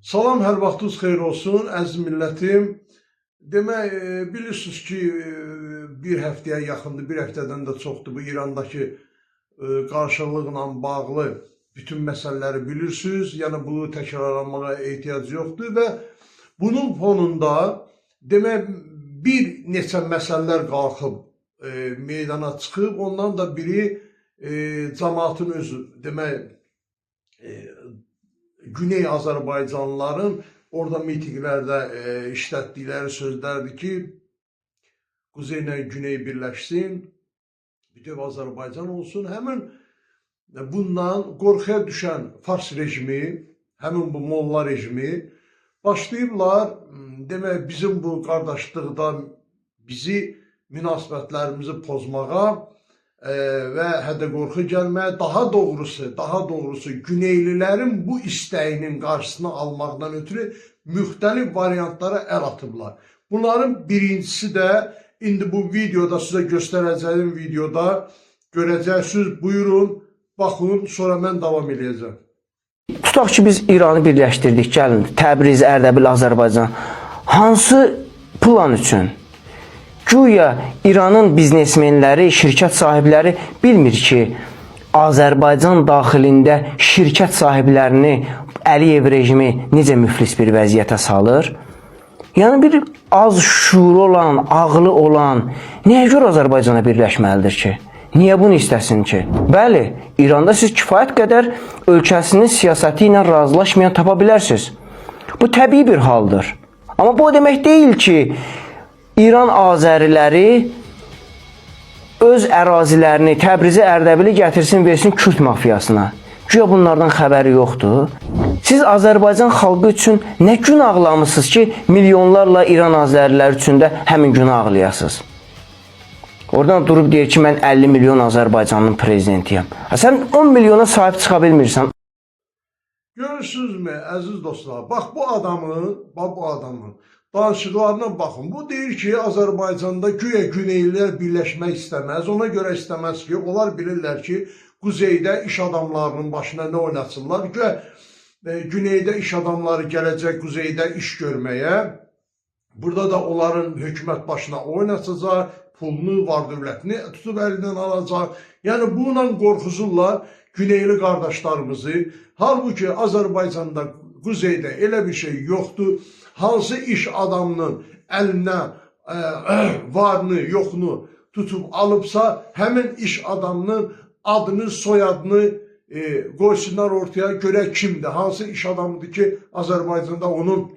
Salam, hər vaxtınız xeyir olsun, əziz millətim. Demək, bilirsiniz ki, bir həftəyə yaxındır, bir həftədən də çoxdur bu İrandakı qarşılıqla bağlı bütün məsələləri bilirsiniz. Yəni, bunu təkrarlanmağa ehtiyac yoxdur və bunun fonunda demək, bir neçə məsələlər qalxıb, meydana çıxıb. Ondan da biri cəmaatın özü, demək, Güney Azərbaycanlıların orada mitinqlərdə işlətdikləri sözlərdir ki, Quzey ilə Güney birləşsin, bütöv Azərbaycan olsun. Həmin bundan qorxuya düşən Fars rejimi, həmin bu molla rejimi başlayıblar, demək, bizim bu qardaşlıqda bizi, münasibətlərimizi pozmağa və hədə-qorxu gəlməyə, daha doğrusu Güneylilərin bu istəyinin qarşısını almaqdan ötürü müxtəlif variantlara əl atıblar. Bunların birincisi də indi bu videoda sizə göstərəcəyim videoda görəcəksiniz. Buyurun, baxın, sonra mən davam edəcəm. Tutaq ki, biz İranı birləşdirdik, gəlin, Təbriz, Ərdəbil, Azərbaycan. Hansı plan üçün? Güya İranın biznesmenləri, şirkət sahibləri bilmir ki, Azərbaycan daxilində şirkət sahiblərini Əliyev rejimi necə müflis bir vəziyyətə salır. Yəni, bir az şuuru olan, ağlı olan nəyə görə Azərbaycana birləşməlidir ki? Niyə bunu istəsin ki? Bəli, İranda siz kifayət qədər ölkəsinin siyasəti ilə razılaşmayan tapa bilərsiniz. Bu təbii bir haldır. Amma bu o demək deyil ki, İran Azəriləri öz ərazilərini, Təbrizi, Ərdəbili gətirsin, versin Kürd mafiyasına. Güya bunlardan xəbəri yoxdur. Siz Azərbaycan xalqı üçün nə gün ağlamısınız ki, milyonlarla İran Azəriləri üçün də həmin günü ağlayasınız? Oradan durub deyir ki, mən 50 milyon Azərbaycanın prezidentiyəm. Sən 10 milyona sahib çıxa bilmirsən. Görürsünüzmü, əziz dostlar? Bax, bu adamın danışıqlarına baxın. Bu deyir ki, Azərbaycanda güya Güneylilər birləşmək istəməz. Ona görə istəməz ki, onlar bilirlər ki, Quzeydə iş adamlarının başına nə oynatsınlar. Güya Güneydə iş adamları gələcək Quzeydə iş görməyə. Burada da onların hökumət başına oynatacaq, pulunu, var dövlətini tutub əlindən alacaq. Yəni, bununla qorxuzurlar Güneyli qardaşlarımızı. Halbuki Azərbaycanda, Quzeydə elə bir şey yoxdur. Hansı iş adamının əlinə varını, yoxunu tutub alıbsa, həmin iş adamının adını, soyadını qoysunlar ortaya, görək kimdir, hansı iş adamıdır ki, Azərbaycanda onun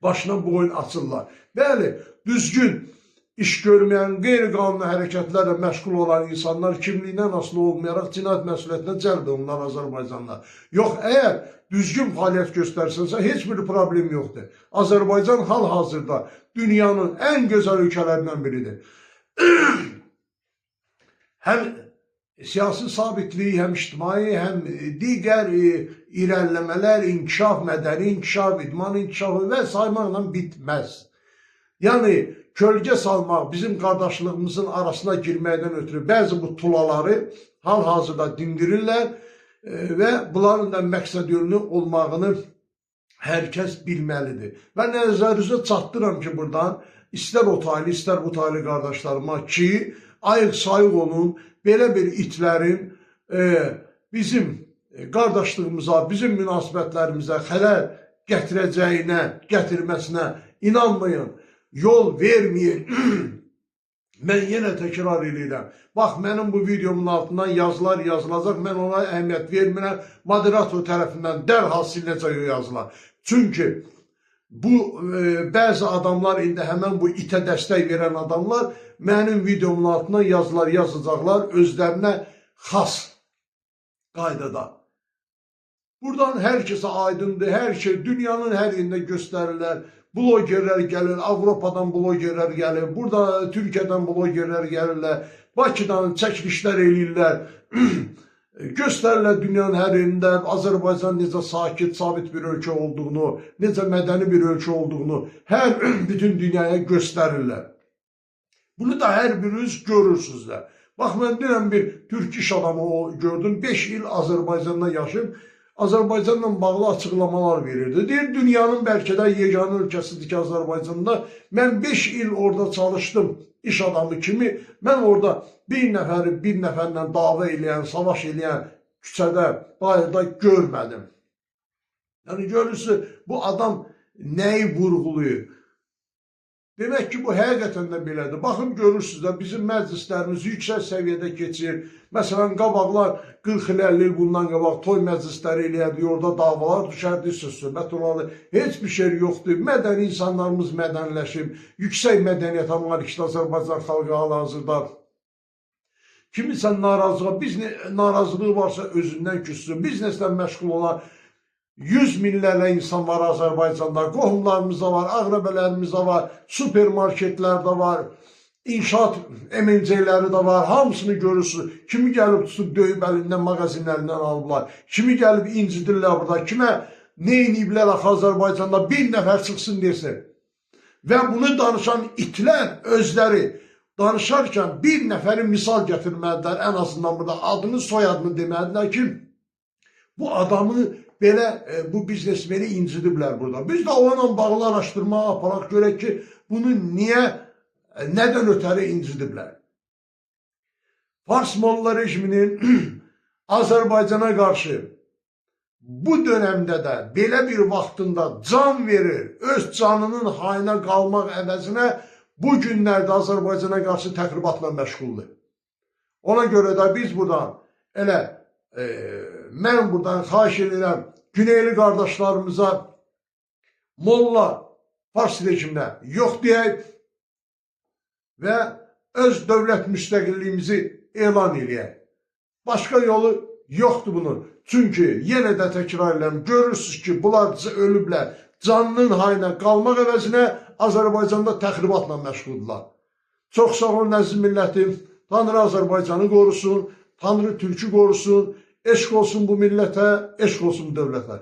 başına boyun açırlar. Bəli, düzgün iş görməyən, qeyri-qanuni hərəkətlərlə məşğul olan insanlar kimliyindən asılı olmayaraq cinayət məsuliyyətinə cəlb olunlar Azərbaycanlar. Yox, əgər düzgün fəaliyyət göstərsənsə, heç bir problem yoxdur. Azərbaycan hal-hazırda dünyanın ən gözəl ölkələrindən biridir. Həm siyasi sabitlik, həm ictimai, həm digər irəliləmələr, inkişaf, mədəni inkişaf, idman inkişafı və saymaqla bitməz. Yəni, kölgə salmaq, bizim qardaşlığımızın arasına girməkdən ötürü bəzi bu tulaları hal-hazırda dindirirlər və bunların da məqsəd yönlü olmağını hər kəs bilməlidir. Və nəzərinizə çatdıram ki, buradan istər o taylı, istər bu taylı qardaşlarıma ki, ayıq-sayıq olun, belə bir itlərin bizim qardaşlığımıza, bizim münasibətlərimizə xələl gətirəcəyinə, gətirməsinə inanmayın, yol verməyin. Mən yenə təkrar edirəm. Bax, mənim bu videomun altından yazılar yazılacaq, mən ona əhəmiyyət vermirəm, moderator tərəfindən dərhal silinəcək yazılar. Çünki bu bəzi adamlar, indi həmən bu itə dəstək verən adamlar mənim videomun altından yazılar yazacaqlar özlərinə xas qaydada. Buradan hər kəsə aydındır, hər şey dünyanın hər yerində göstərirlər. Blogerlər gəlir, Avropadan blogerlər gəlir, burada Türkiyədən blogerlər gəlirlər, Bakıdan çəkilişlər eləyirlər, göstərirlər dünyanın hər yerində Azərbaycan necə sakit, sabit bir ölkə olduğunu, necə mədəni bir ölkə olduğunu hər bütün dünyaya göstərirlər. Bunu da hər biriniz görürsünüzlər. Bax, mən deyirəm, bir türk iş adamı gördüm, 5 il Azərbaycanda yaşayıb, Azərbaycanla bağlı açıqlamalar verirdi. Deyir, dünyanın bəlkə də yeganə ölkəsidir ki, Azərbaycanda. Mən 5 il orada çalışdım iş adamı kimi. Mən orada bir nəfərlə dava eləyən, savaş eləyən küçədə, bayırda görmədim. Yəni, görürsünüz, bu adam nəyi vurğuluyur? Demək ki, bu həqiqətən də belədir. Baxın, görürsünüz də, bizim məclislərimiz yüksək səviyyədə keçir. Məsələn, qabaqlar 40-50 il bundan qabaq toy məclisləri eləyərdi, orada davalar düşərdi, söz-söhbət olardı. Heç bir şey yoxdur. Mədəni insanlarımız mədəniləşib, yüksək mədəniyyətə malikdir Azərbaycan xalqı hal-hazırda. Kimisə narazılığı varsa özündən küssün, bizneslə məşğul olan 100 minlərlə insan var Azərbaycanda, qohumlarımızda var, ağrəbələrimizdə var, supermarketlərdə var, inşaat MNC-ləri də var, hamısını görürsünüz. Kimi gəlib tutub döyüb əlindən, mağazinlərindən alıblar, kimi gəlib incidirlər burada, kimə nə iniblər Azərbaycanda bir nəfər çıxsın desin. Və bunu danışan itlər özləri danışarkən bir nəfəri misal gətirmədilər, ən azından burada adını, soyadını demədilər ki, bu adamı belə bu biznesmeni incidiblər burada. Biz də onunla bağlı araşdırma aparaq görək ki, bunu nədən ötəri incidiblər? Fars Molla rejiminin Azərbaycana qarşı bu dönəmdə də belə bir vaxtında can verir, öz canının hayına qalmaq əvəzinə bu günlərdə Azərbaycana qarşı təxribatla məşğuldur. Ona görə də biz buradan mən buradan xahiş edirəm Güneyli qardaşlarımıza Molla Fars rejiminə yox deyək və öz dövlət müstəqilliyimizi elan eləyək. Başqa yolu yoxdur bunun. Çünki yenə də təkrar edirəm, görürsünüz ki, bunlar ölüblər. Canının hayına qalmaq əvəzinə Azərbaycanda təxribatla məşğuldurlar. Çox sağ olun əziz millətim. Tanrı Azərbaycanı qorusun, Tanrı Türkü qorusun. Eşq olsun bu millətə, eşq olsun bu dövlətə.